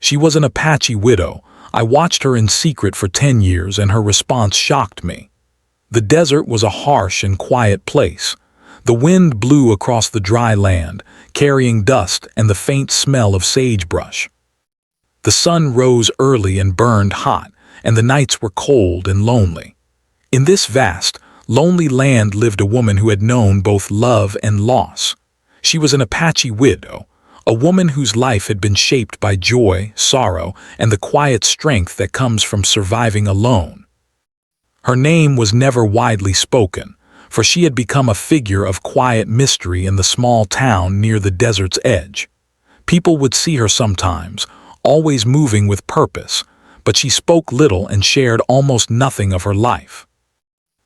She was an Apache widow. I watched her in secret for 10 years and her response shocked me. The desert was a harsh and quiet place. The wind blew across the dry land, carrying dust and the faint smell of sagebrush. The sun rose early and burned hot, and the nights were cold and lonely. In this vast, lonely land lived a woman who had known both love and loss. She was an Apache widow, a woman whose life had been shaped by joy, sorrow, and the quiet strength that comes from surviving alone. Her name was never widely spoken, for she had become a figure of quiet mystery in the small town near the desert's edge. People would see her sometimes, always moving with purpose, but she spoke little and shared almost nothing of her life.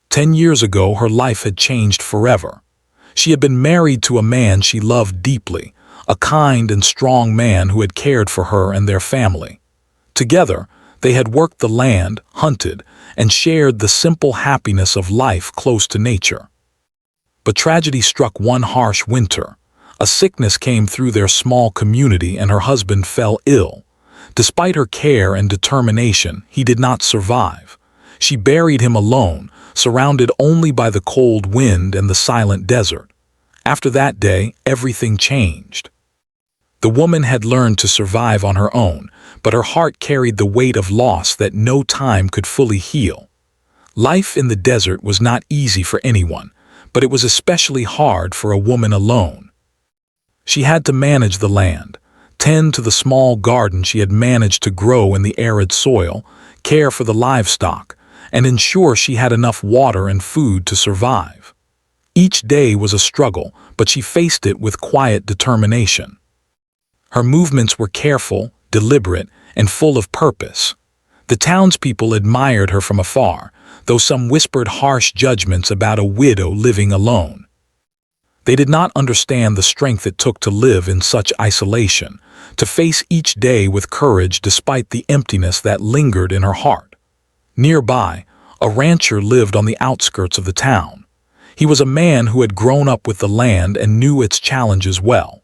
10 years ago, her life had changed forever. She had been married to a man she loved deeply, a kind and strong man who had cared for her and their family. Together, they had worked the land, hunted, and shared the simple happiness of life close to nature. But tragedy struck one harsh winter. A sickness came through their small community and her husband fell ill. Despite her care and determination, he did not survive. She buried him alone, surrounded only by the cold wind and the silent desert. After that day, everything changed. The woman had learned to survive on her own, but her heart carried the weight of loss that no time could fully heal. Life in the desert was not easy for anyone, but it was especially hard for a woman alone. She had to manage the land, tend to the small garden she had managed to grow in the arid soil, care for the livestock, and ensure she had enough water and food to survive. Each day was a struggle, but she faced it with quiet determination. Her movements were careful, deliberate, and full of purpose. The townspeople admired her from afar, though some whispered harsh judgments about a widow living alone. They did not understand the strength it took to live in such isolation, to face each day with courage despite the emptiness that lingered in her heart. Nearby, a rancher lived on the outskirts of the town. He was a man who had grown up with the land and knew its challenges well.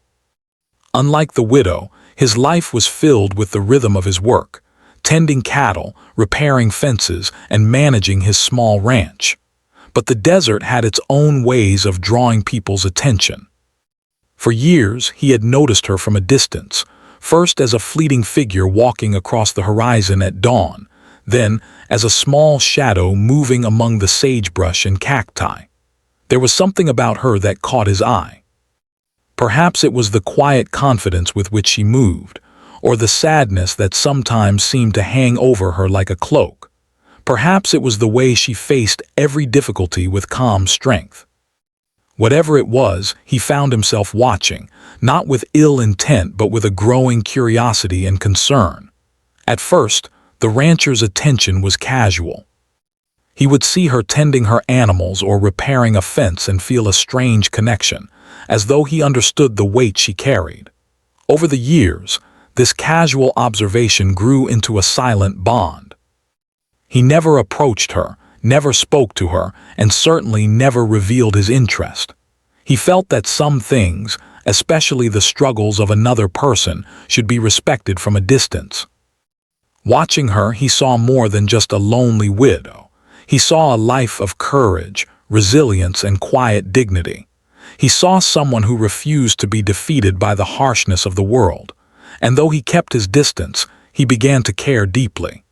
Unlike the widow, his life was filled with the rhythm of his work, tending cattle, repairing fences, and managing his small ranch. But the desert had its own ways of drawing people's attention. For years, he had noticed her from a distance, first as a fleeting figure walking across the horizon at dawn, then as a small shadow moving among the sagebrush and cacti. There was something about her that caught his eye. Perhaps it was the quiet confidence with which she moved, or the sadness that sometimes seemed to hang over her like a cloak. Perhaps it was the way she faced every difficulty with calm strength. Whatever it was, he found himself watching, not with ill intent but with a growing curiosity and concern. At first, the rancher's attention was casual. He would see her tending her animals or repairing a fence and feel a strange connection, as though he understood the weight she carried. Over the years, this casual observation grew into a silent bond. He never approached her, never spoke to her, and certainly never revealed his interest. He felt that some things, especially the struggles of another person, should be respected from a distance. Watching her, he saw more than just a lonely widow. He saw a life of courage, resilience, and quiet dignity. He saw someone who refused to be defeated by the harshness of the world, and though he kept his distance, he began to care deeply.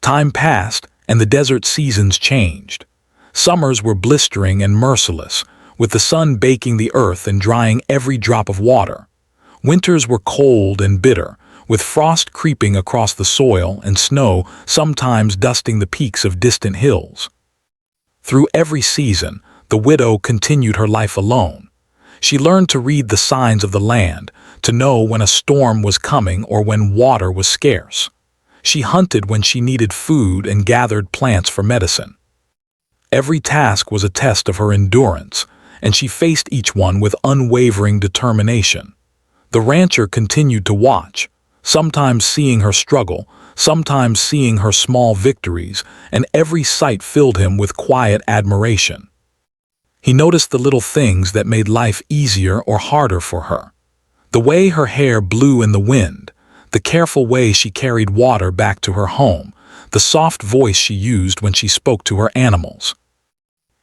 Time passed, and the desert seasons changed. Summers were blistering and merciless, with the sun baking the earth and drying every drop of water. Winters were cold and bitter, with frost creeping across the soil and snow sometimes dusting the peaks of distant hills. Through every season, the widow continued her life alone. She learned to read the signs of the land, to know when a storm was coming or when water was scarce. She hunted when she needed food and gathered plants for medicine. Every task was a test of her endurance, and she faced each one with unwavering determination. The rancher continued to watch, sometimes seeing her struggle, sometimes seeing her small victories, and every sight filled him with quiet admiration. He noticed the little things that made life easier or harder for her. The way her hair blew in the wind, the careful way she carried water back to her home, the soft voice she used when she spoke to her animals.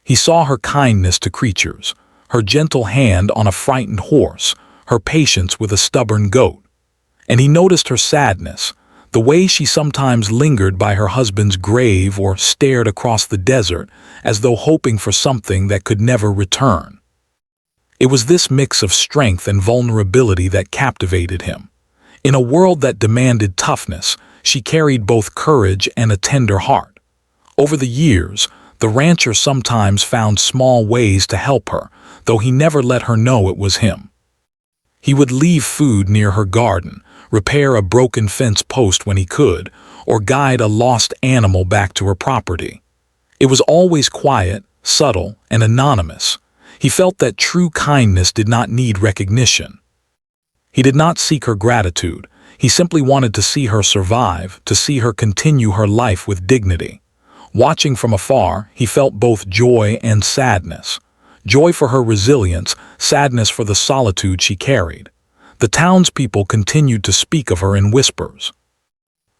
He saw her kindness to creatures, her gentle hand on a frightened horse, her patience with a stubborn goat. And he noticed her sadness, the way she sometimes lingered by her husband's grave or stared across the desert as though hoping for something that could never return. It was this mix of strength and vulnerability that captivated him. In a world that demanded toughness, she carried both courage and a tender heart. Over the years, the rancher sometimes found small ways to help her, though he never let her know it was him. He would leave food near her garden, repair a broken fence post when he could, or guide a lost animal back to her property. It was always quiet, subtle, and anonymous. He felt that true kindness did not need recognition. He did not seek her gratitude. He simply wanted to see her survive, to see her continue her life with dignity. Watching from afar, he felt both joy and sadness. Joy for her resilience, sadness for the solitude she carried. The townspeople continued to speak of her in whispers.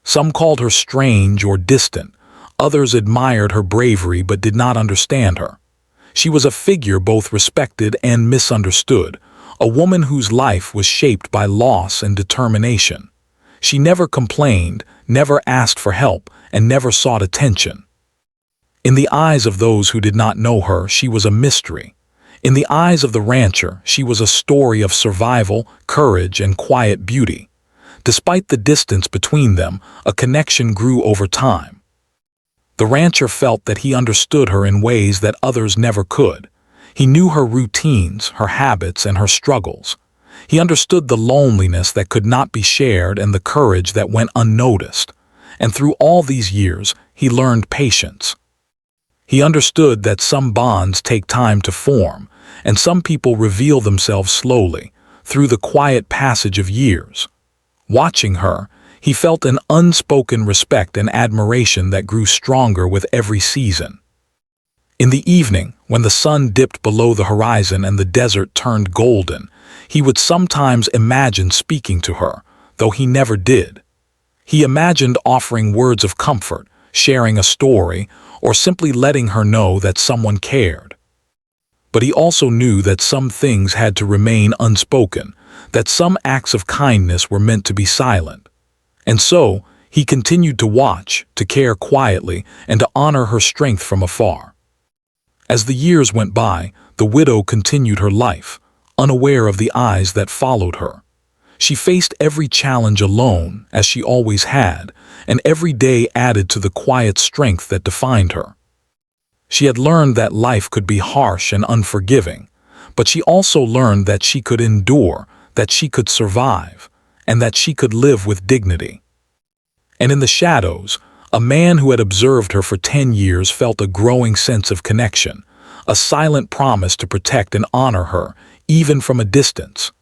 Some called her strange or distant. Others admired her bravery but did not understand her. She was a figure both respected and misunderstood, a woman whose life was shaped by loss and determination. She never complained, never asked for help, and never sought attention. In the eyes of those who did not know her, she was a mystery. In the eyes of the rancher, she was a story of survival, courage, and quiet beauty. Despite the distance between them, a connection grew over time. The rancher felt that he understood her in ways that others never could. He knew her routines, her habits, and her struggles. He understood the loneliness that could not be shared and the courage that went unnoticed. And through all these years, he learned patience. He understood that some bonds take time to form, and some people reveal themselves slowly, through the quiet passage of years. Watching her, he felt an unspoken respect and admiration that grew stronger with every season. In the evening, when the sun dipped below the horizon and the desert turned golden, he would sometimes imagine speaking to her, though he never did. He imagined offering words of comfort, sharing a story, or simply letting her know that someone cared. But he also knew that some things had to remain unspoken, that some acts of kindness were meant to be silent. And so, he continued to watch, to care quietly, and to honor her strength from afar. As the years went by, the widow continued her life, unaware of the eyes that followed her. She faced every challenge alone, as she always had, and every day added to the quiet strength that defined her. She had learned that life could be harsh and unforgiving, but she also learned that she could endure, that she could survive, and that she could live with dignity. And in the shadows, a man who had observed her for 10 years felt a growing sense of connection, a silent promise to protect and honor her, even from a distance.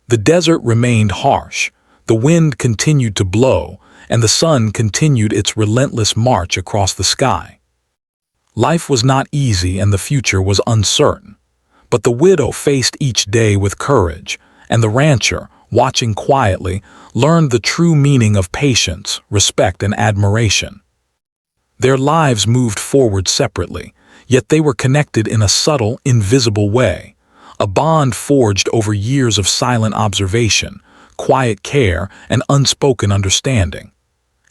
The desert remained harsh, the wind continued to blow, and the sun continued its relentless march across the sky. Life was not easy and the future was uncertain. But the widow faced each day with courage, and the rancher, watching quietly, learned the true meaning of patience, respect, and admiration. Their lives moved forward separately, yet they were connected in a subtle, invisible way, a bond forged over years of silent observation, quiet care, and unspoken understanding.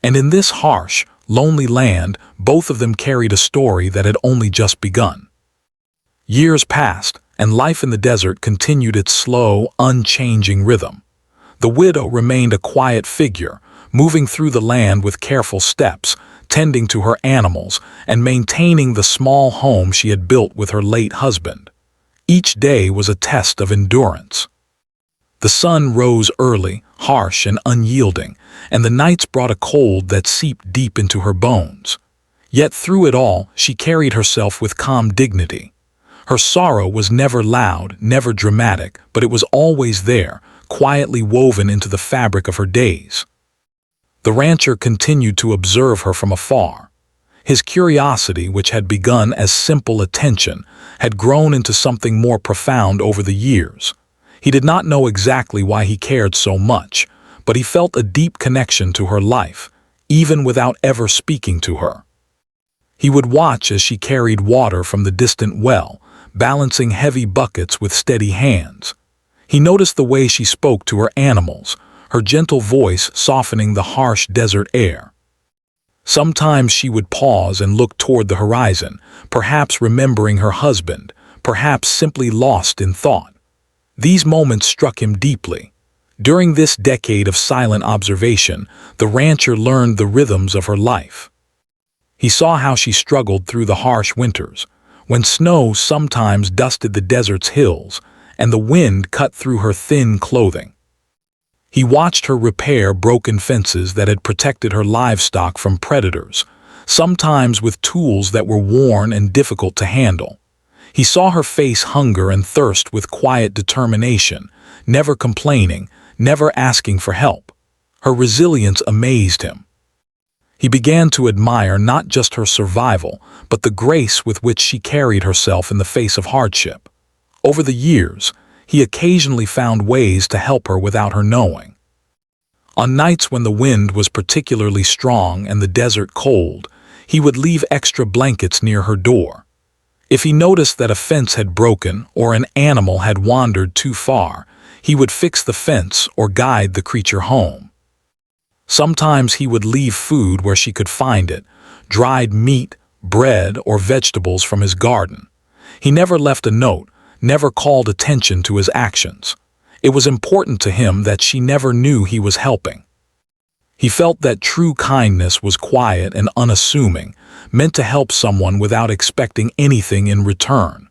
And in this harsh, lonely land, both of them carried a story that had only just begun. Years passed, and life in the desert continued its slow, unchanging rhythm. The widow remained a quiet figure, moving through the land with careful steps, tending to her animals, and maintaining the small home she had built with her late husband. Each day was a test of endurance. The sun rose early, harsh and unyielding, and the nights brought a cold that seeped deep into her bones. Yet through it all, she carried herself with calm dignity. Her sorrow was never loud, never dramatic, but it was always there, quietly woven into the fabric of her days. The rancher continued to observe her from afar. His curiosity, which had begun as simple attention, had grown into something more profound over the years. He did not know exactly why he cared so much, but he felt a deep connection to her life, even without ever speaking to her. He would watch as she carried water from the distant well, balancing heavy buckets with steady hands. He noticed the way she spoke to her animals, her gentle voice softening the harsh desert air. Sometimes she would pause and look toward the horizon, perhaps remembering her husband, perhaps simply lost in thought. These moments struck him deeply. During this decade of silent observation, the rancher learned the rhythms of her life. He saw how she struggled through the harsh winters, when snow sometimes dusted the desert's hills, and the wind cut through her thin clothing. He watched her repair broken fences that had protected her livestock from predators, sometimes with tools that were worn and difficult to handle. He saw her face hunger and thirst with quiet determination, never complaining, never asking for help. Her resilience amazed him. He began to admire not just her survival, but the grace with which she carried herself in the face of hardship. Over the years, he occasionally found ways to help her without her knowing. On nights when the wind was particularly strong and the desert cold, he would leave extra blankets near her door. If he noticed that a fence had broken or an animal had wandered too far, he would fix the fence or guide the creature home. Sometimes he would leave food where she could find it, dried meat, bread, or vegetables from his garden. He never left a note, never called attention to his actions. It was important to him that she never knew he was helping. He felt that true kindness was quiet and unassuming, meant to help someone without expecting anything in return.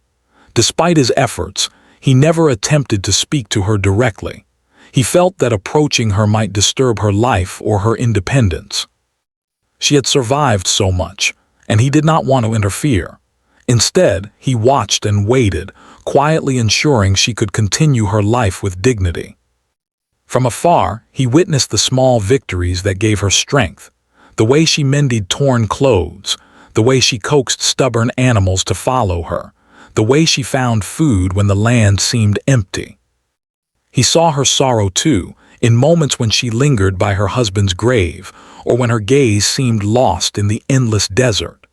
Despite his efforts, he never attempted to speak to her directly. He felt that approaching her might disturb her life or her independence. She had survived so much, and he did not want to interfere. Instead, he watched and waited, quietly ensuring she could continue her life with dignity. From afar, he witnessed the small victories that gave her strength, the way she mended torn clothes, the way she coaxed stubborn animals to follow her, the way she found food when the land seemed empty. He saw her sorrow too, in moments when she lingered by her husband's grave, or when her gaze seemed lost in the endless desert.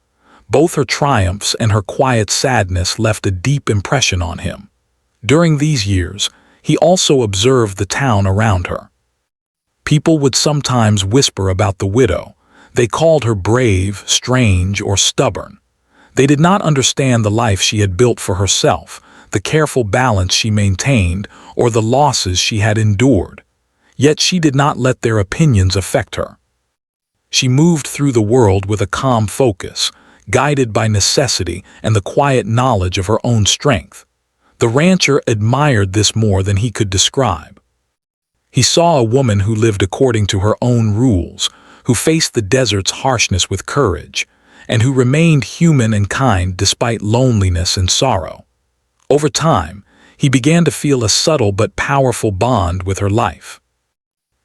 Both her triumphs and her quiet sadness left a deep impression on him. During these years, he also observed the town around her. People would sometimes whisper about the widow. They called her brave, strange, or stubborn. They did not understand the life she had built for herself, the careful balance she maintained, or the losses she had endured. Yet she did not let their opinions affect her. She moved through the world with a calm focus, guided by necessity and the quiet knowledge of her own strength. The rancher admired this more than he could describe. He saw a woman who lived according to her own rules, who faced the desert's harshness with courage, and who remained human and kind despite loneliness and sorrow. Over time, he began to feel a subtle but powerful bond with her life.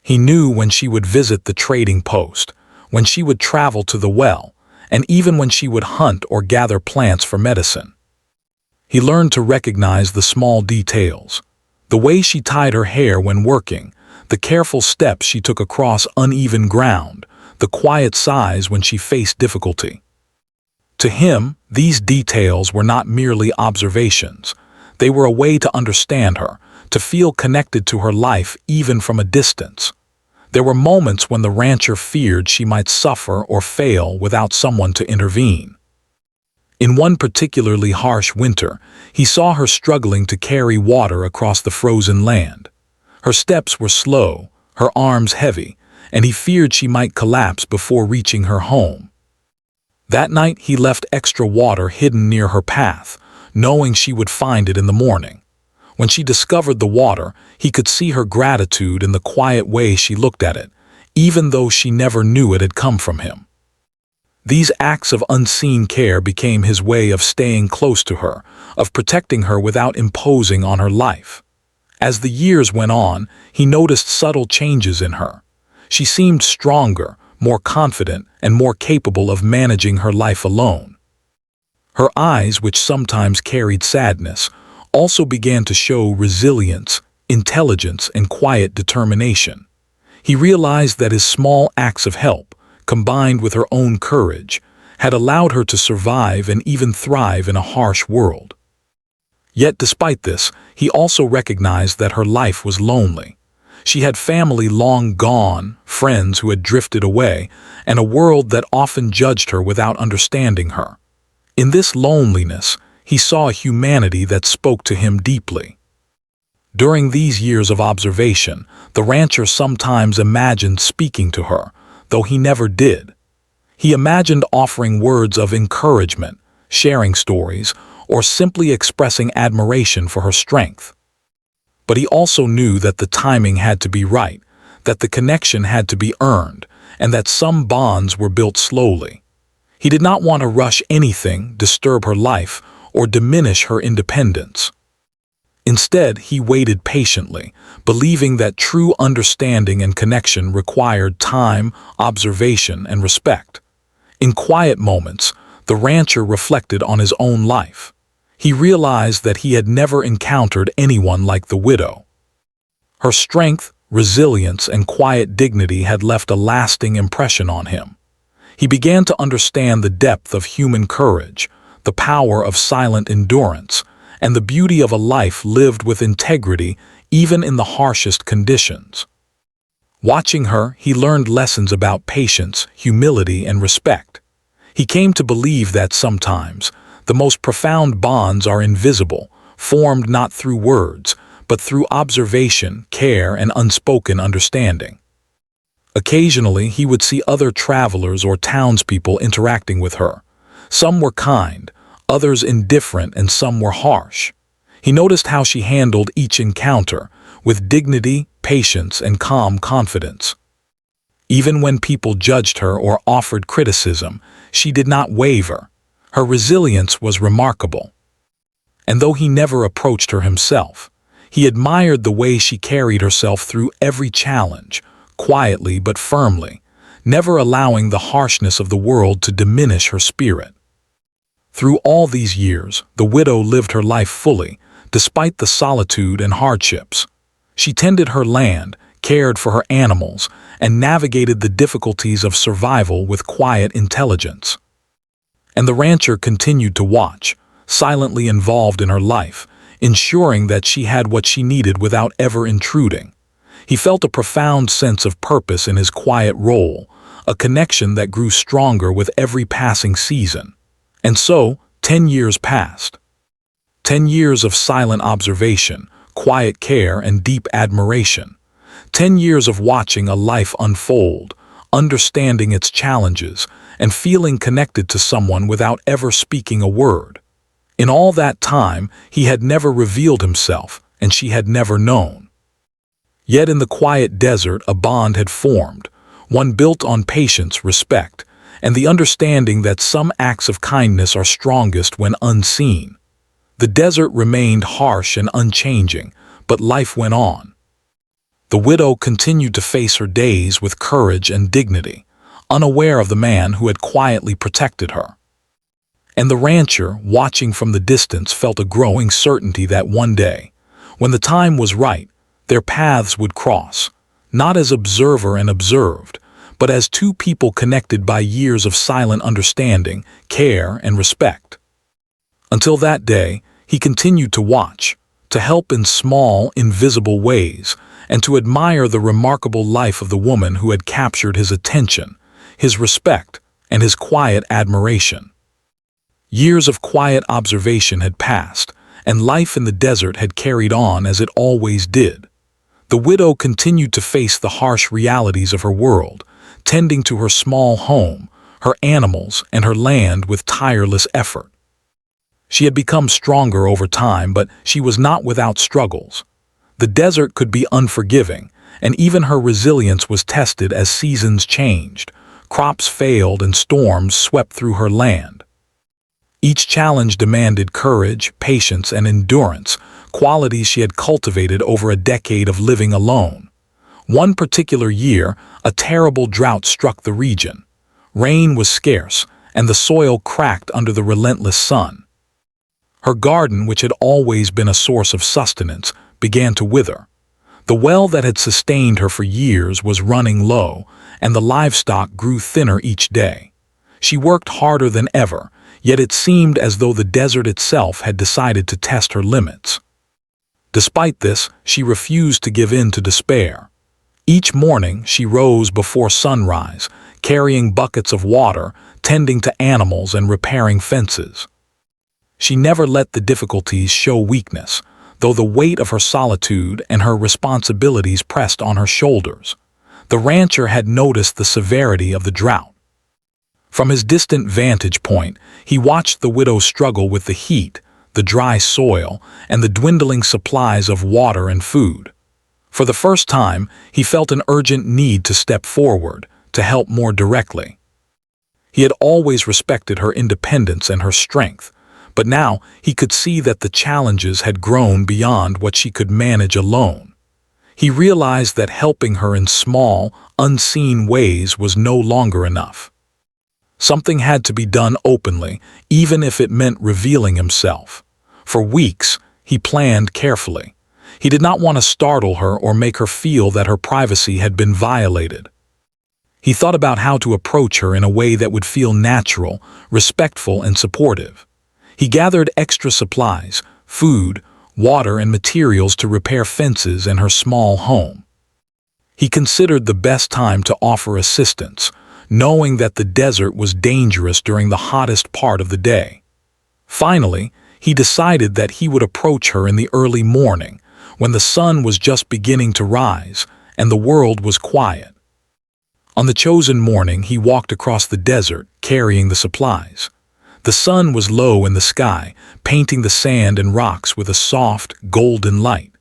He knew when she would visit the trading post, when she would travel to the well, and even when she would hunt or gather plants for medicine. He learned to recognize the small details, the way she tied her hair when working, the careful steps she took across uneven ground, the quiet sighs when she faced difficulty. To him, these details were not merely observations. They were a way to understand her, to feel connected to her life even from a distance. There were moments when the rancher feared she might suffer or fail without someone to intervene. In one particularly harsh winter, he saw her struggling to carry water across the frozen land. Her steps were slow, her arms heavy, and he feared she might collapse before reaching her home. That night he left extra water hidden near her path, knowing she would find it in the morning. When she discovered the water, he could see her gratitude in the quiet way she looked at it, even though she never knew it had come from him. These acts of unseen care became his way of staying close to her, of protecting her without imposing on her life. As the years went on, he noticed subtle changes in her. She seemed stronger, more confident, and more capable of managing her life alone. Her eyes, which sometimes carried sadness, also began to show resilience, intelligence, and quiet determination. He realized that his small acts of help, combined with her own courage, had allowed her to survive and even thrive in a harsh world. Yet despite this, he also recognized that her life was lonely. She had family long gone, friends who had drifted away, and a world that often judged her without understanding her. In this loneliness, he saw a humanity that spoke to him deeply. During these years of observation, the rancher sometimes imagined speaking to her, though he never did. He imagined offering words of encouragement, sharing stories, or simply expressing admiration for her strength. But he also knew that the timing had to be right, that the connection had to be earned, and that some bonds were built slowly. He did not want to rush anything, disturb her life, or diminish her independence. Instead, he waited patiently, believing that true understanding and connection required time, observation, and respect. In quiet moments, the rancher reflected on his own life. He realized that he had never encountered anyone like the widow. Her strength, resilience, and quiet dignity had left a lasting impression on him. He began to understand the depth of human courage, the power of silent endurance, and the beauty of a life lived with integrity even in the harshest conditions. Watching her, he learned lessons about patience, humility, and respect. He came to believe that sometimes the most profound bonds are invisible, formed not through words, but through observation, care, and unspoken understanding. Occasionally, he would see other travelers or townspeople interacting with her. Some were kind, others indifferent, and some were harsh. He noticed how she handled each encounter, with dignity, patience, and calm confidence. Even when people judged her or offered criticism, she did not waver. Her resilience was remarkable. And though he never approached her himself, he admired the way she carried herself through every challenge, quietly but firmly, never allowing the harshness of the world to diminish her spirit. Through all these years, the widow lived her life fully, despite the solitude and hardships. She tended her land, cared for her animals, and navigated the difficulties of survival with quiet intelligence. And the rancher continued to watch, silently involved in her life, ensuring that she had what she needed without ever intruding. He felt a profound sense of purpose in his quiet role, a connection that grew stronger with every passing season. And so, 10 years passed. 10 years of silent observation, quiet care, and deep admiration. 10 years of watching a life unfold, understanding its challenges, and feeling connected to someone without ever speaking a word. In all that time, he had never revealed himself, and she had never known. Yet in the quiet desert, a bond had formed, one built on patience, respect, and the understanding that some acts of kindness are strongest when unseen. The desert remained harsh and unchanging, but life went on. The widow continued to face her days with courage and dignity, unaware of the man who had quietly protected her. And the rancher, watching from the distance, felt a growing certainty that one day, when the time was right, their paths would cross, not as observer and observed, but as two people connected by years of silent understanding, care, and respect. Until that day, he continued to watch, to help in small, invisible ways, and to admire the remarkable life of the woman who had captured his attention, his respect, and his quiet admiration. Years of quiet observation had passed, and life in the desert had carried on as it always did. The widow continued to face the harsh realities of her world, tending to her small home, her animals, and her land with tireless effort. She had become stronger over time, but she was not without struggles. The desert could be unforgiving, and even her resilience was tested as seasons changed. Crops failed and storms swept through her land. Each challenge demanded courage, patience, and endurance, qualities she had cultivated over a decade of living alone. One particular year, a terrible drought struck the region. Rain was scarce, and the soil cracked under the relentless sun. Her garden, which had always been a source of sustenance, began to wither. The well that had sustained her for years was running low, and the livestock grew thinner each day. She worked harder than ever, yet it seemed as though the desert itself had decided to test her limits. Despite this, she refused to give in to despair. Each morning she rose before sunrise, carrying buckets of water, tending to animals and repairing fences. She never let the difficulties show weakness, though the weight of her solitude and her responsibilities pressed on her shoulders. The rancher had noticed the severity of the drought. From his distant vantage point, he watched the widow struggle with the heat, the dry soil, and the dwindling supplies of water and food. For the first time, he felt an urgent need to step forward, to help more directly. He had always respected her independence and her strength, but now he could see that the challenges had grown beyond what she could manage alone. He realized that helping her in small, unseen ways was no longer enough. Something had to be done openly, even if it meant revealing himself. For weeks, he planned carefully. He did not want to startle her or make her feel that her privacy had been violated. He thought about how to approach her in a way that would feel natural, respectful, and supportive. He gathered extra supplies, food, water, and materials to repair fences in her small home. He considered the best time to offer assistance, knowing that the desert was dangerous during the hottest part of the day. Finally, he decided that he would approach her in the early morning, when the sun was just beginning to rise and the world was quiet. On the chosen morning, he walked across the desert, carrying the supplies. The sun was low in the sky, painting the sand and rocks with a soft, golden light.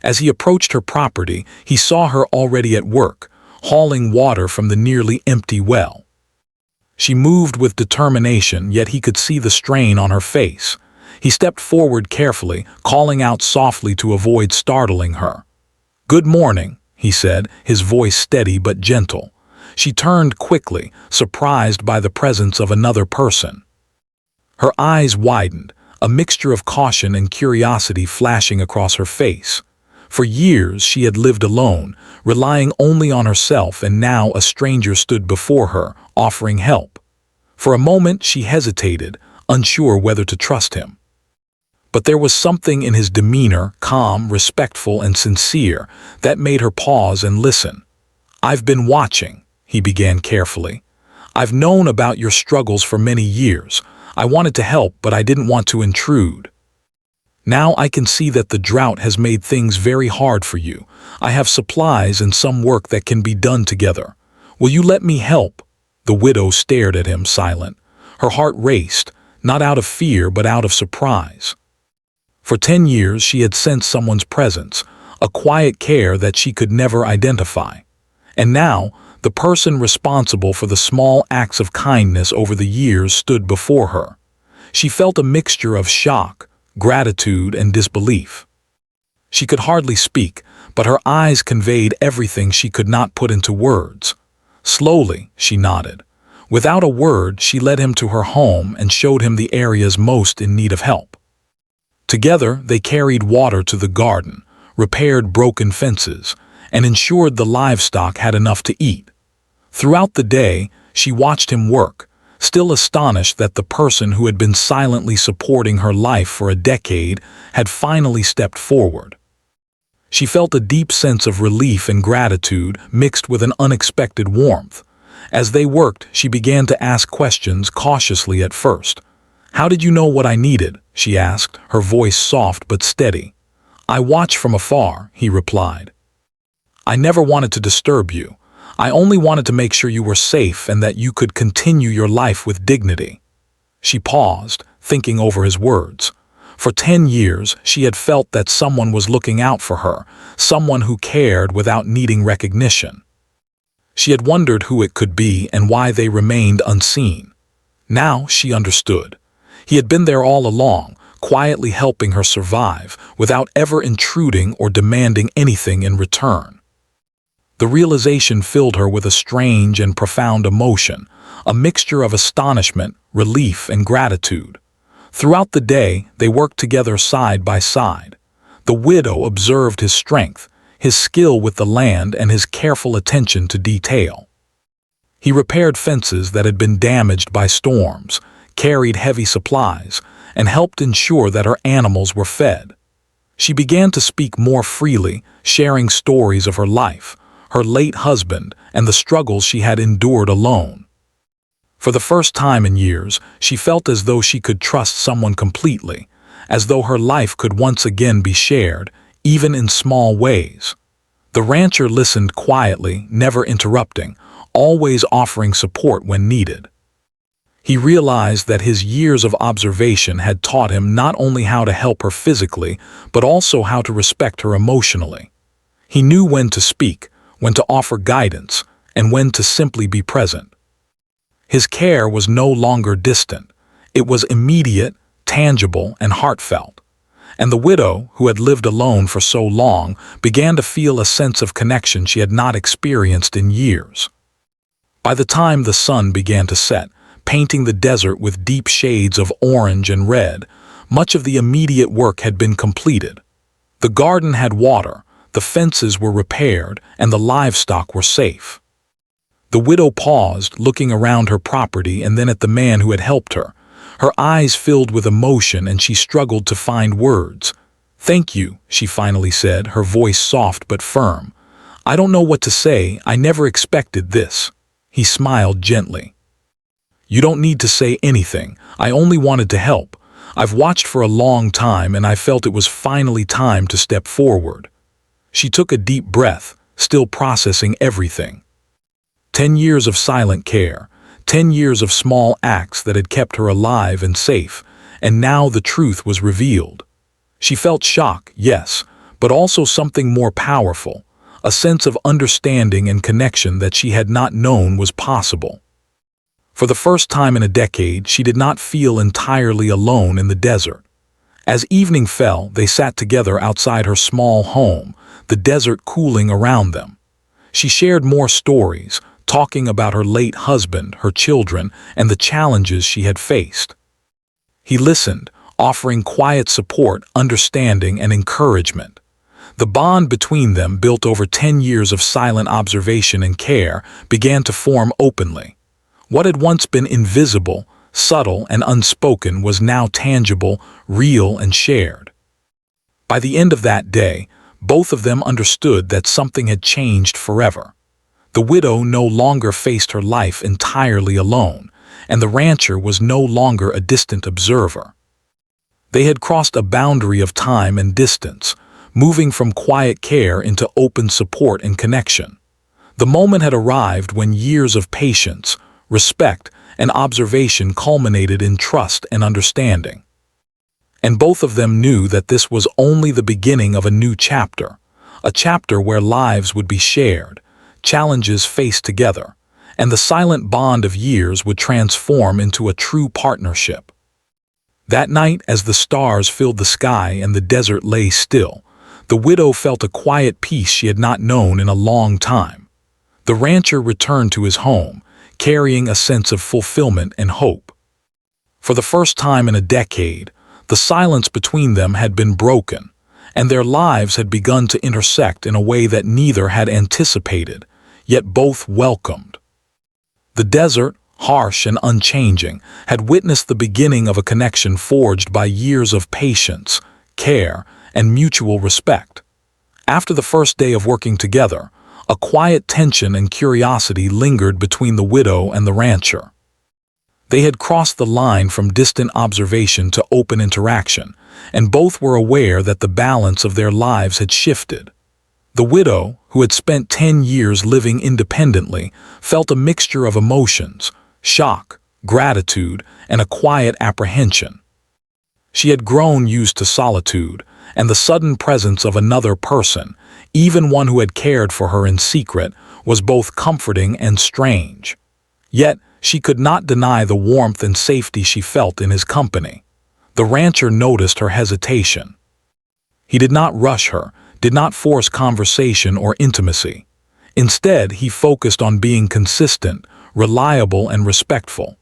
As he approached her property, he saw her already at work, hauling water from the nearly empty well. She moved with determination, yet he could see the strain on her face. He stepped forward carefully, calling out softly to avoid startling her. "Good morning," he said, his voice steady but gentle. She turned quickly, surprised by the presence of another person. Her eyes widened, a mixture of caution and curiosity flashing across her face. For years she had lived alone, relying only on herself, and now a stranger stood before her, offering help. For a moment she hesitated, unsure whether to trust him. But there was something in his demeanor, calm, respectful, and sincere, that made her pause and listen. "I've been watching," he began carefully. "I've known about your struggles for many years. I wanted to help, but I didn't want to intrude. Now I can see that the drought has made things very hard for you. I have supplies and some work that can be done together. Will you let me help?" The widow stared at him, silent. Her heart raced, not out of fear but out of surprise. For 10 years she had sensed someone's presence, a quiet care that she could never identify. And now, the person responsible for the small acts of kindness over the years stood before her. She felt a mixture of shock, gratitude, and disbelief. She could hardly speak, but her eyes conveyed everything she could not put into words. Slowly, she nodded. Without a word, she led him to her home and showed him the areas most in need of help. Together, they carried water to the garden, repaired broken fences, and ensured the livestock had enough to eat. Throughout the day, she watched him work, still astonished that the person who had been silently supporting her life for a decade had finally stepped forward. She felt a deep sense of relief and gratitude mixed with an unexpected warmth. As they worked, she began to ask questions cautiously at first. "How did you know what I needed?" she asked, her voice soft but steady. "I watch from afar," he replied. "I never wanted to disturb you. I only wanted to make sure you were safe and that you could continue your life with dignity." She paused, thinking over his words. For 10 years, she had felt that someone was looking out for her, someone who cared without needing recognition. She had wondered who it could be and why they remained unseen. Now she understood. He had been there all along, quietly helping her survive, without ever intruding or demanding anything in return. The realization filled her with a strange and profound emotion, a mixture of astonishment, relief, and gratitude. Throughout the day, they worked together side by side. The widow observed his strength, his skill with the land and his careful attention to detail. He repaired fences that had been damaged by storms, carried heavy supplies, and helped ensure that her animals were fed. She began to speak more freely, sharing stories of her life, her late husband, and the struggles she had endured alone. For the first time in years, she felt as though she could trust someone completely, as though her life could once again be shared, even in small ways. The rancher listened quietly, never interrupting, always offering support when needed. He realized that his years of observation had taught him not only how to help her physically, but also how to respect her emotionally. He knew when to speak, when to offer guidance, and when to simply be present. His care was no longer distant. It was immediate, tangible, and heartfelt. And the widow, who had lived alone for so long, began to feel a sense of connection she had not experienced in years. By the time the sun began to set, painting the desert with deep shades of orange and red, much of the immediate work had been completed. The garden had water, the fences were repaired, and the livestock were safe. The widow paused, looking around her property and then at the man who had helped her. Her eyes filled with emotion and she struggled to find words. "Thank you," she finally said, her voice soft but firm. "I don't know what to say, I never expected this." He smiled gently. "You don't need to say anything, I only wanted to help. I've watched for a long time and I felt it was finally time to step forward." She took a deep breath, still processing everything. 10 years of silent care, 10 years of small acts that had kept her alive and safe, and now the truth was revealed. She felt shock, yes, but also something more powerful, a sense of understanding and connection that she had not known was possible. For the first time in a decade, she did not feel entirely alone in the desert. As evening fell, they sat together outside her small home, the desert cooling around them. She shared more stories, talking about her late husband, her children, and the challenges she had faced. He listened, offering quiet support, understanding, and encouragement. The bond between them, built over 10 years of silent observation and care, began to form openly. What had once been invisible, subtle, and unspoken was now tangible, real, and shared. By the end of that day, both of them understood that something had changed forever. The widow no longer faced her life entirely alone, and the rancher was no longer a distant observer. They had crossed a boundary of time and distance, moving from quiet care into open support and connection. The moment had arrived when years of patience, respect, and observation culminated in trust and understanding. And both of them knew that this was only the beginning of a new chapter, a chapter where lives would be shared, challenges faced together, and the silent bond of years would transform into a true partnership. That night, as the stars filled the sky and the desert lay still, the widow felt a quiet peace she had not known in a long time. The rancher returned to his home, carrying a sense of fulfillment and hope. For the first time in a decade, the silence between them had been broken, and their lives had begun to intersect in a way that neither had anticipated, yet both welcomed. The desert, harsh and unchanging, had witnessed the beginning of a connection forged by years of patience, care, and mutual respect. After the first day of working together, a quiet tension and curiosity lingered between the widow and the rancher. They had crossed the line from distant observation to open interaction, and both were aware that the balance of their lives had shifted. The widow, who had spent 10 years living independently, felt a mixture of emotions, shock, gratitude, and a quiet apprehension. She had grown used to solitude, and the sudden presence of another person, even one who had cared for her in secret, was both comforting and strange. Yet, she could not deny the warmth and safety she felt in his company. The rancher noticed her hesitation. He did not rush her, did not force conversation or intimacy. Instead, he focused on being consistent, reliable, and respectful.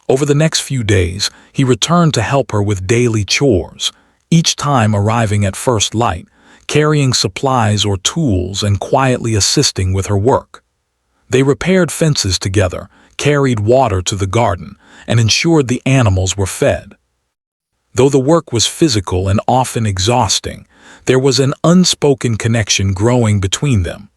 Over the next few days, he returned to help her with daily chores, each time arriving at first light, carrying supplies or tools and quietly assisting with her work. They repaired fences together, carried water to the garden, and ensured the animals were fed. Though the work was physical and often exhausting, there was an unspoken connection growing between them,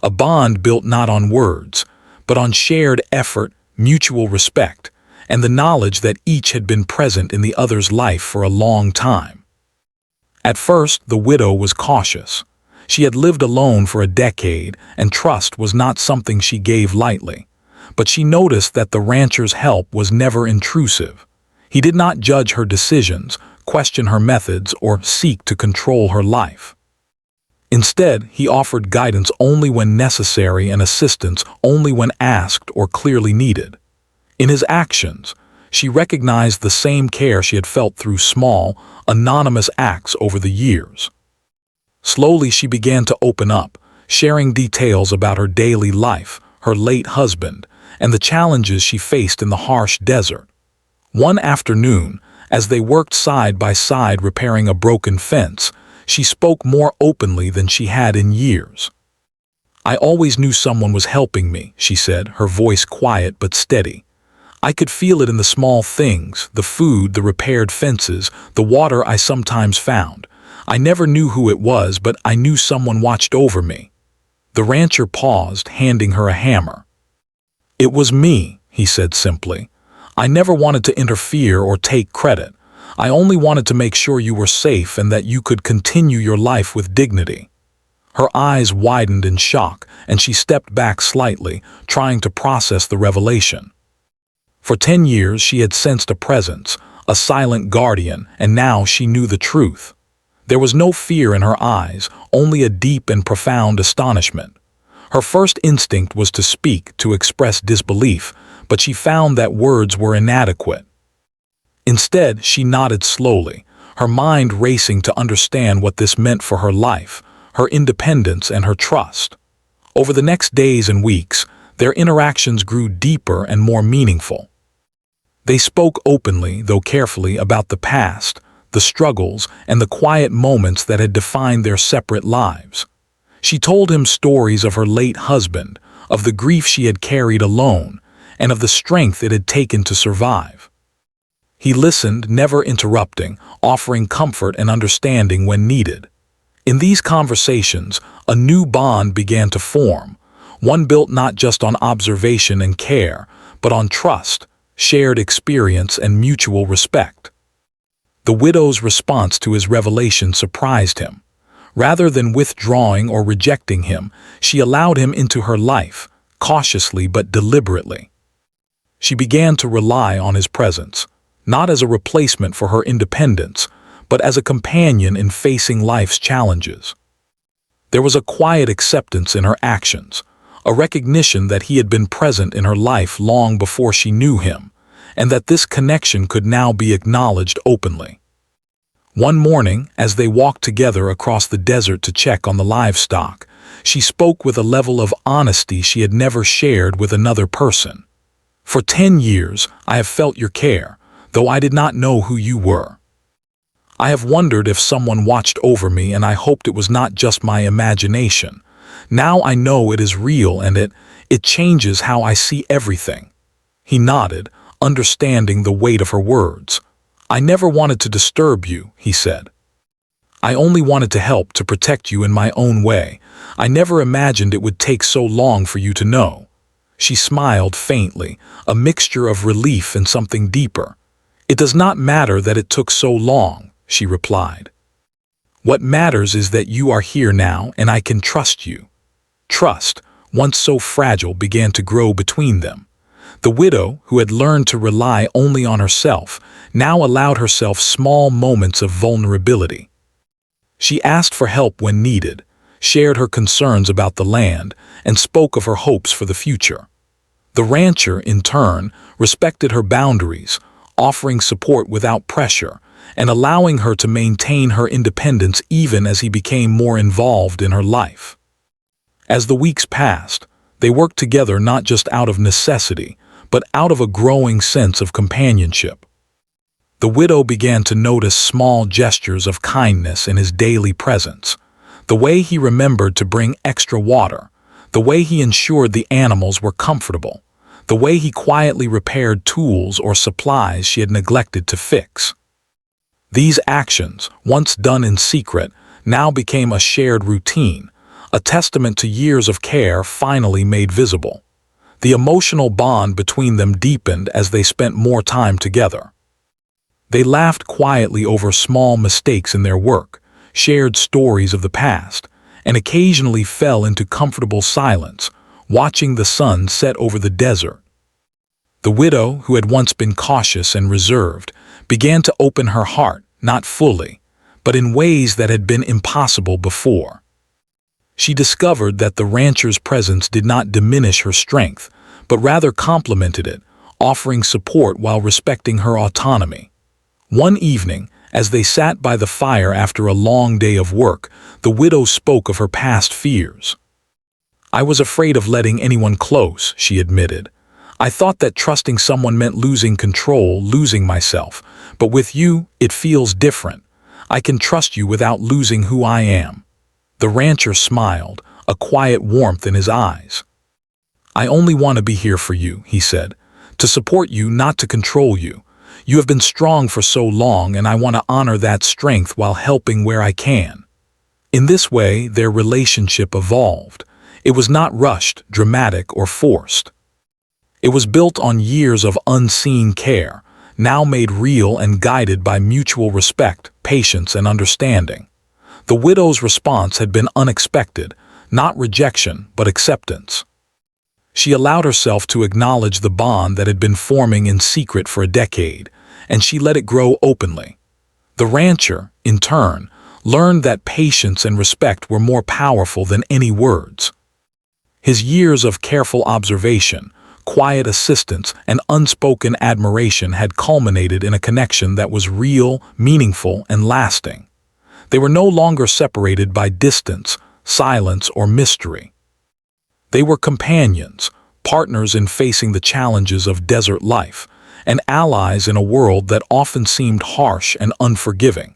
a bond built not on words, but on shared effort, mutual respect, and the knowledge that each had been present in the other's life for a long time. At first, the widow was cautious. She had lived alone for a decade, and trust was not something she gave lightly. But she noticed that the rancher's help was never intrusive. He did not judge her decisions, question her methods, or seek to control her life. Instead, he offered guidance only when necessary and assistance only when asked or clearly needed. In his actions, she recognized the same care she had felt through small, anonymous acts over the years. Slowly she began to open up, sharing details about her daily life, her late husband, and the challenges she faced in the harsh desert. One afternoon, as they worked side by side repairing a broken fence, she spoke more openly than she had in years. "I always knew someone was helping me," she said, her voice quiet but steady. "I could feel it in the small things, the food, the repaired fences, the water I sometimes found. I never knew who it was, but I knew someone watched over me." The rancher paused, handing her a hammer. "It was me," he said simply. "I never wanted to interfere or take credit. I only wanted to make sure you were safe and that you could continue your life with dignity." Her eyes widened in shock, and she stepped back slightly, trying to process the revelation. For 10 years she had sensed a presence, a silent guardian, and now she knew the truth. There was no fear in her eyes, only a deep and profound astonishment. Her first instinct was to speak, to express disbelief, but she found that words were inadequate. Instead, she nodded slowly, her mind racing to understand what this meant for her life, her independence, and her trust. Over the next days and weeks, their interactions grew deeper and more meaningful. They spoke openly, though carefully, about the past, the struggles, and the quiet moments that had defined their separate lives. She told him stories of her late husband, of the grief she had carried alone, and of the strength it had taken to survive. He listened, never interrupting, offering comfort and understanding when needed. In these conversations, a new bond began to form, one built not just on observation and care, but on trust, shared experience, and mutual respect. The widow's response to his revelation surprised him. Rather than withdrawing or rejecting him, she allowed him into her life, cautiously but deliberately. She began to rely on his presence, not as a replacement for her independence, but as a companion in facing life's challenges. There was a quiet acceptance in her actions, a recognition that he had been present in her life long before she knew him, and that this connection could now be acknowledged openly. One morning, as they walked together across the desert to check on the livestock, she spoke with a level of honesty she had never shared with another person. "For 10 years, I have felt your care, though I did not know who you were. I have wondered if someone watched over me, and I hoped it was not just my imagination. Now I know it is real, and it changes how I see everything." He nodded, understanding the weight of her words. "I never wanted to disturb you," he said. "I only wanted to help, to protect you in my own way. I never imagined it would take so long for you to know." She smiled faintly, a mixture of relief and something deeper. "It does not matter that it took so long," she replied. "What matters is that you are here now and I can trust you." Trust, once so fragile, began to grow between them. The widow, who had learned to rely only on herself, now allowed herself small moments of vulnerability. She asked for help when needed, shared her concerns about the land, and spoke of her hopes for the future. The rancher, in turn, respected her boundaries, offering support without pressure, and allowing her to maintain her independence even as he became more involved in her life. As the weeks passed, they worked together not just out of necessity, but out of a growing sense of companionship. The widow began to notice small gestures of kindness in his daily presence, The way he remembered to bring extra water, the way he ensured the animals were comfortable, the way he quietly repaired tools or supplies she had neglected to fix. These actions, once done in secret, now became a shared routine, a testament to years of care finally made visible. The emotional bond between them deepened as they spent more time together. They laughed quietly over small mistakes in their work, shared stories of the past, and occasionally fell into comfortable silence, watching the sun set over the desert. The widow, who had once been cautious and reserved, began to open her heart, not fully, but in ways that had been impossible before. She discovered that the rancher's presence did not diminish her strength, but rather complemented it, offering support while respecting her autonomy. One evening, as they sat by the fire after a long day of work, the widow spoke of her past fears. "I was afraid of letting anyone close," she admitted. "I thought that trusting someone meant losing control, losing myself. But with you, it feels different. I can trust you without losing who I am." The rancher smiled, a quiet warmth in his eyes. "I only want to be here for you," he said, "to support you, not to control you. You have been strong for so long, and I want to honor that strength while helping where I can." In this way, their relationship evolved. It was not rushed, dramatic, or forced. It was built on years of unseen care, now made real and guided by mutual respect, patience, and understanding. The widow's response had been unexpected, not rejection, but acceptance. She allowed herself to acknowledge the bond that had been forming in secret for a decade, and she let it grow openly. The rancher, in turn, learned that patience and respect were more powerful than any words. His years of careful observation, quiet assistance, and unspoken admiration had culminated in a connection that was real, meaningful, and lasting. They were no longer separated by distance, silence, or mystery. They were companions, partners in facing the challenges of desert life, and allies in a world that often seemed harsh and unforgiving.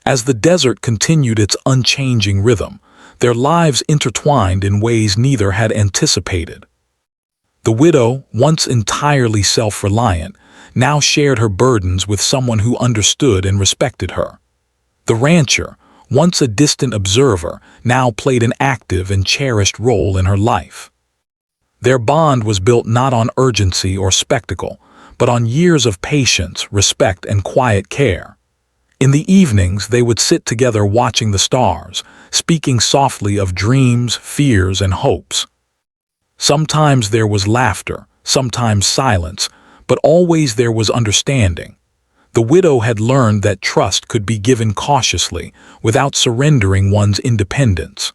As the desert continued its unchanging rhythm, their lives intertwined in ways neither had anticipated. The widow, once entirely self-reliant, now shared her burdens with someone who understood and respected her. The rancher, once a distant observer, now played an active and cherished role in her life. Their bond was built not on urgency or spectacle, but on years of patience, respect, and quiet care. In the evenings, they would sit together watching the stars, speaking softly of dreams, fears, and hopes. Sometimes there was laughter, sometimes silence, but always there was understanding. The widow had learned that trust could be given cautiously, without surrendering one's independence.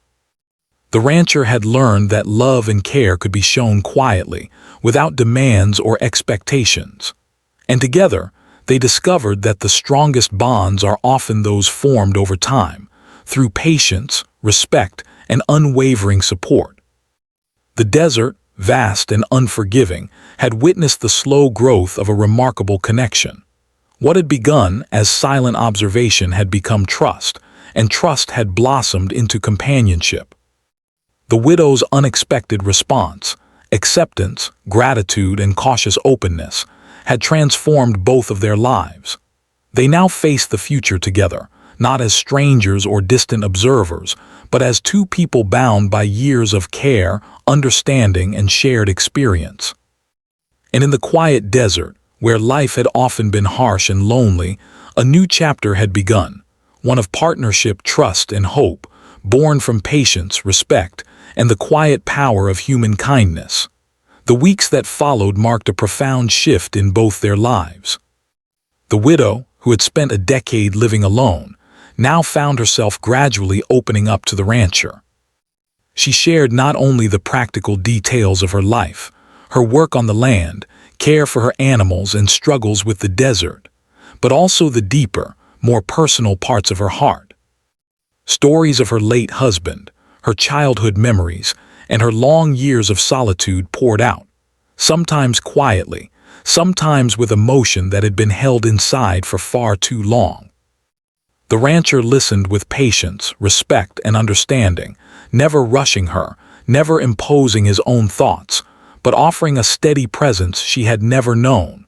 The rancher had learned that love and care could be shown quietly, without demands or expectations. And together, they discovered that the strongest bonds are often those formed over time, through patience, respect, and unwavering support. The desert, vast and unforgiving, had witnessed the slow growth of a remarkable connection. What had begun as silent observation had become trust, and trust had blossomed into companionship. The widow's unexpected response, acceptance, gratitude, and cautious openness, had transformed both of their lives. They now faced the future together, not as strangers or distant observers, but as two people bound by years of care, understanding, and shared experience. And in the quiet desert, where life had often been harsh and lonely, a new chapter had begun, one of partnership, trust, and hope, born from patience, respect, and the quiet power of human kindness. The weeks that followed marked a profound shift in both their lives. The widow, who had spent a decade living alone, now found herself gradually opening up to the rancher. She shared not only the practical details of her life, her work on the land, care for her animals, and struggles with the desert, but also the deeper, more personal parts of her heart. Stories of her late husband, her childhood memories, and her long years of solitude poured out, sometimes quietly, sometimes with emotion that had been held inside for far too long. The rancher listened with patience, respect, and understanding, never rushing her, never imposing his own thoughts, but offering a steady presence she had never known.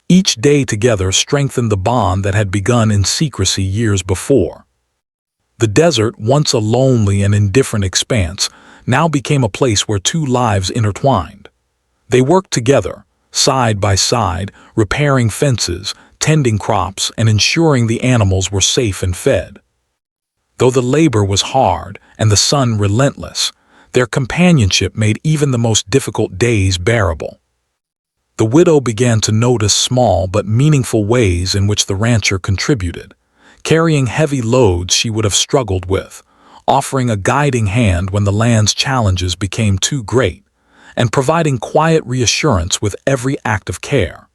Each day together strengthened the bond that had begun in secrecy years before. The desert, once a lonely and indifferent expanse, now became a place where two lives intertwined. They worked together, side by side, repairing fences, tending crops, and ensuring the animals were safe and fed. Though the labor was hard and the sun relentless, their companionship made even the most difficult days bearable. The widow began to notice small but meaningful ways in which the rancher contributed, carrying heavy loads she would have struggled with, offering a guiding hand when the land's challenges became too great, and providing quiet reassurance with every act of care.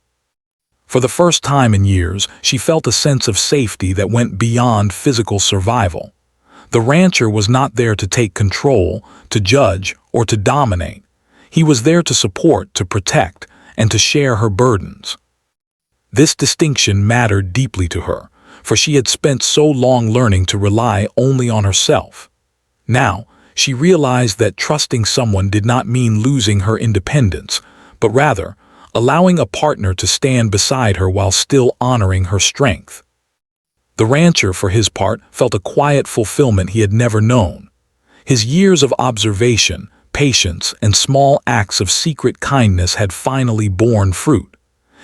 For the first time in years, she felt a sense of safety that went beyond physical survival. The rancher was not there to take control, to judge, or to dominate. He was there to support, to protect, and to share her burdens. This distinction mattered deeply to her, for she had spent so long learning to rely only on herself. Now, she realized that trusting someone did not mean losing her independence, but rather, allowing a partner to stand beside her while still honoring her strength. The rancher, for his part, felt a quiet fulfillment he had never known. His years of observation, patience, and small acts of secret kindness had finally borne fruit.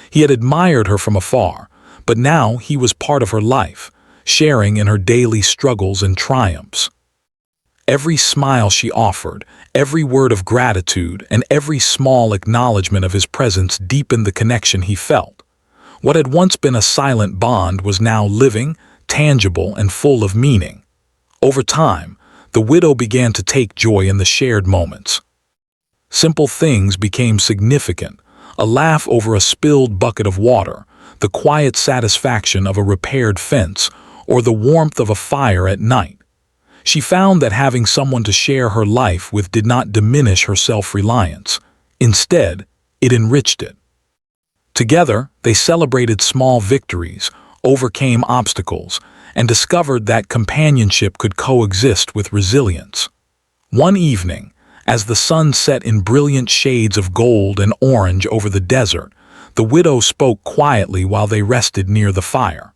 He had admired her from afar, but now he was part of her life, sharing in her daily struggles and triumphs. Every smile she offered, every word of gratitude, and every small acknowledgement of his presence deepened the connection he felt. What had once been a silent bond was now living, tangible, and full of meaning. Over time, the widow began to take joy in the shared moments. Simple things became significant: a laugh over a spilled bucket of water, the quiet satisfaction of a repaired fence, or the warmth of a fire at night. She found that having someone to share her life with did not diminish her self-reliance. Instead, it enriched it. Together, they celebrated small victories, overcame obstacles, and discovered that companionship could coexist with resilience. One evening, as the sun set in brilliant shades of gold and orange over the desert, the widow spoke quietly while they rested near the fire.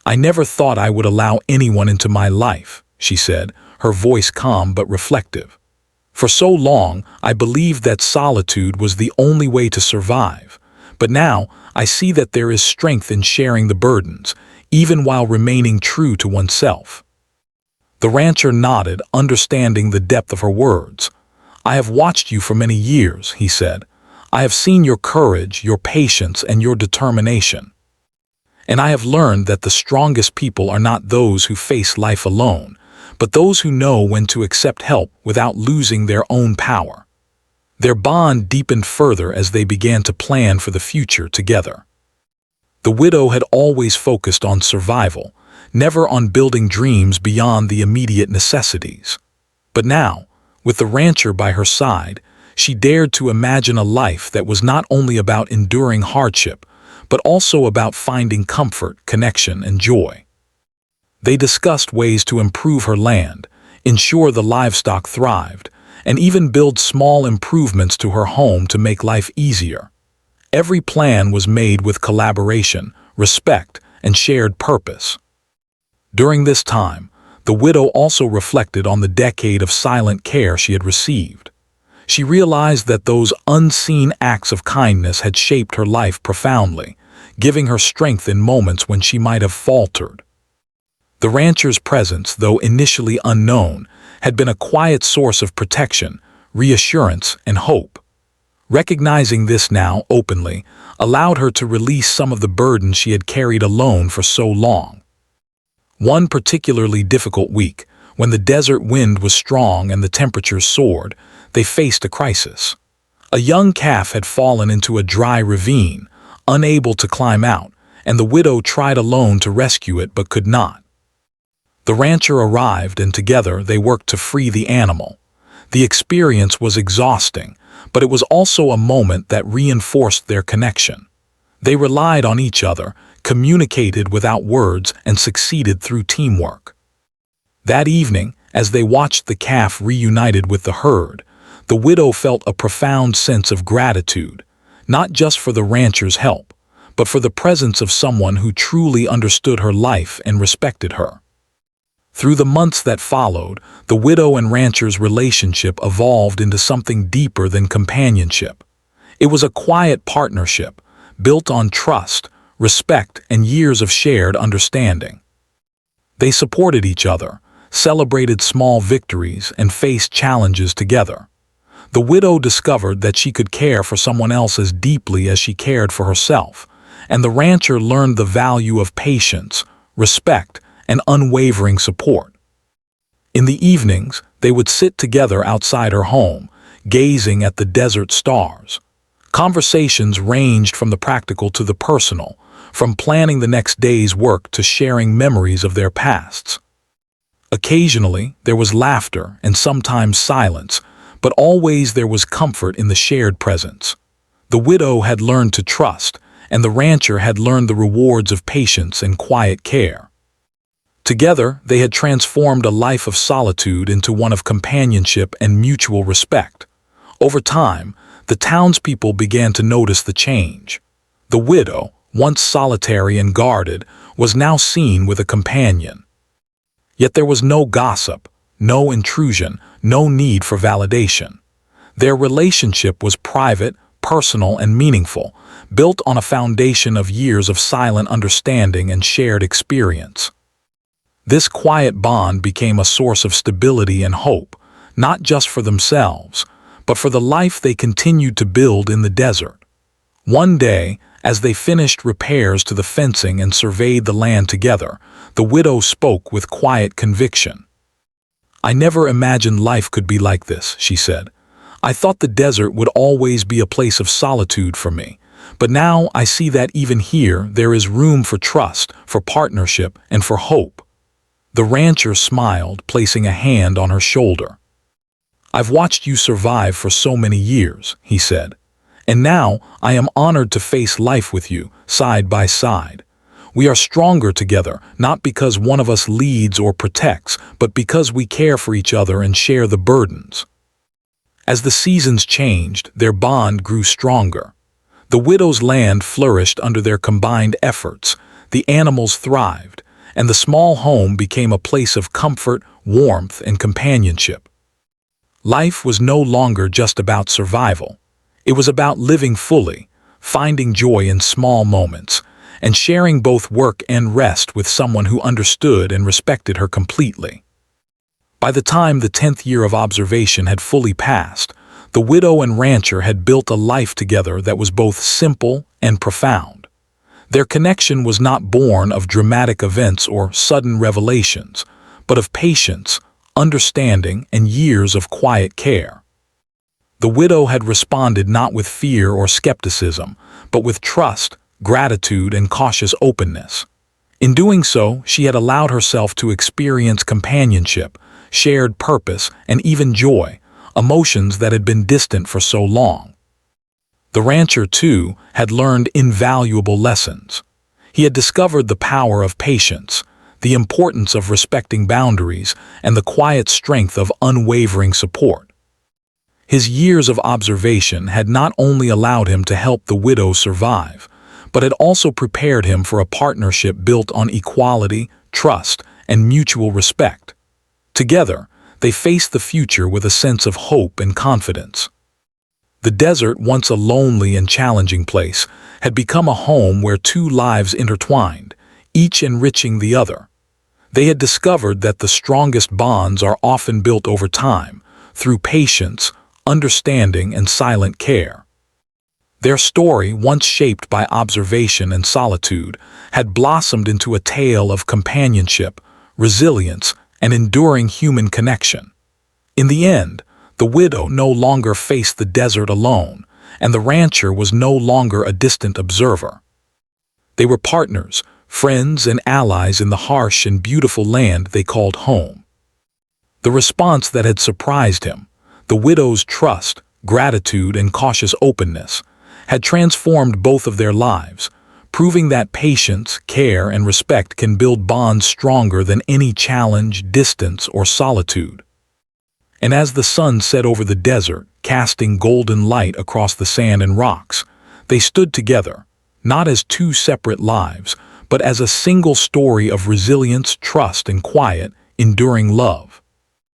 "I never thought I would allow anyone into my life," she said, her voice calm but reflective. "For so long, I believed that solitude was the only way to survive. But now, I see that there is strength in sharing the burdens, even while remaining true to oneself." The rancher nodded, understanding the depth of her words. "I have watched you for many years," he said. "I have seen your courage, your patience, and your determination. And I have learned that the strongest people are not those who face life alone, but those who know when to accept help without losing their own power." Their bond deepened further as they began to plan for the future together. The widow had always focused on survival, never on building dreams beyond the immediate necessities. But now, with the rancher by her side, she dared to imagine a life that was not only about enduring hardship, but also about finding comfort, connection, and joy. They discussed ways to improve her land, ensure the livestock thrived, and even build small improvements to her home to make life easier. Every plan was made with collaboration, respect, and shared purpose. During this time, the widow also reflected on the decade of silent care she had received. She realized that those unseen acts of kindness had shaped her life profoundly, giving her strength in moments when she might have faltered. The rancher's presence, though initially unknown, had been a quiet source of protection, reassurance, and hope. Recognizing this now openly allowed her to release some of the burden she had carried alone for so long. One particularly difficult week, when the desert wind was strong and the temperatures soared, they faced a crisis. A young calf had fallen into a dry ravine, unable to climb out, and the widow tried alone to rescue it but could not. The rancher arrived, and together they worked to free the animal. The experience was exhausting, but it was also a moment that reinforced their connection. They relied on each other, communicated without words, and succeeded through teamwork. That evening, as they watched the calf reunited with the herd, the widow felt a profound sense of gratitude, not just for the rancher's help, but for the presence of someone who truly understood her life and respected her. Through the months that followed, the widow and rancher's relationship evolved into something deeper than companionship. It was a quiet partnership, built on trust, respect, and years of shared understanding. They supported each other, celebrated small victories, and faced challenges together. The widow discovered that she could care for someone else as deeply as she cared for herself, and the rancher learned the value of patience, respect, and unwavering support. In the evenings, they would sit together outside her home, gazing at the desert stars. Conversations ranged from the practical to the personal, from planning the next day's work to sharing memories of their pasts. Occasionally, there was laughter and sometimes silence, but always there was comfort in the shared presence. The widow had learned to trust, and the rancher had learned the rewards of patience and quiet care. Together, they had transformed a life of solitude into one of companionship and mutual respect. Over time, the townspeople began to notice the change. The widow, once solitary and guarded, was now seen with a companion. Yet there was no gossip, no intrusion, no need for validation. Their relationship was private, personal, and meaningful, built on a foundation of years of silent understanding and shared experience. This quiet bond became a source of stability and hope, not just for themselves, but for the life they continued to build in the desert. One day, as they finished repairs to the fencing and surveyed the land together, the widow spoke with quiet conviction. "I never imagined life could be like this," she said. "I thought the desert would always be a place of solitude for me, but now I see that even here there is room for trust, for partnership, and for hope." The rancher smiled, placing a hand on her shoulder. "I've watched you survive for so many years," he said, "and now I am honored to face life with you, side by side. We are stronger together, not because one of us leads or protects, but because we care for each other and share the burdens." As the seasons changed, their bond grew stronger. The widow's land flourished under their combined efforts, the animals thrived, and the small home became a place of comfort, warmth, and companionship. Life was no longer just about survival. It was about living fully, finding joy in small moments, and sharing both work and rest with someone who understood and respected her completely. By the time the 10th year of observation had fully passed, the widow and rancher had built a life together that was both simple and profound. Their connection was not born of dramatic events or sudden revelations, but of patience, understanding, and years of quiet care. The widow had responded not with fear or skepticism, but with trust, gratitude, and cautious openness. In doing so, she had allowed herself to experience companionship, shared purpose, and even joy, emotions that had been distant for so long. The rancher, too, had learned invaluable lessons. He had discovered the power of patience, the importance of respecting boundaries, and the quiet strength of unwavering support. His years of observation had not only allowed him to help the widow survive, but had also prepared him for a partnership built on equality, trust, and mutual respect. Together, they faced the future with a sense of hope and confidence. The desert, once a lonely and challenging place, had become a home where two lives intertwined, each enriching the other. They had discovered that the strongest bonds are often built over time, through patience, understanding, and silent care. Their story, once shaped by observation and solitude, had blossomed into a tale of companionship, resilience, and enduring human connection. In the end, the widow no longer faced the desert alone, and the rancher was no longer a distant observer. They were partners, friends, and allies in the harsh and beautiful land they called home. The response that had surprised him, the widow's trust, gratitude, and cautious openness, had transformed both of their lives, proving that patience, care, and respect can build bonds stronger than any challenge, distance, or solitude. And as the sun set over the desert, casting golden light across the sand and rocks, they stood together, not as two separate lives, but as a single story of resilience, trust, and quiet, enduring love.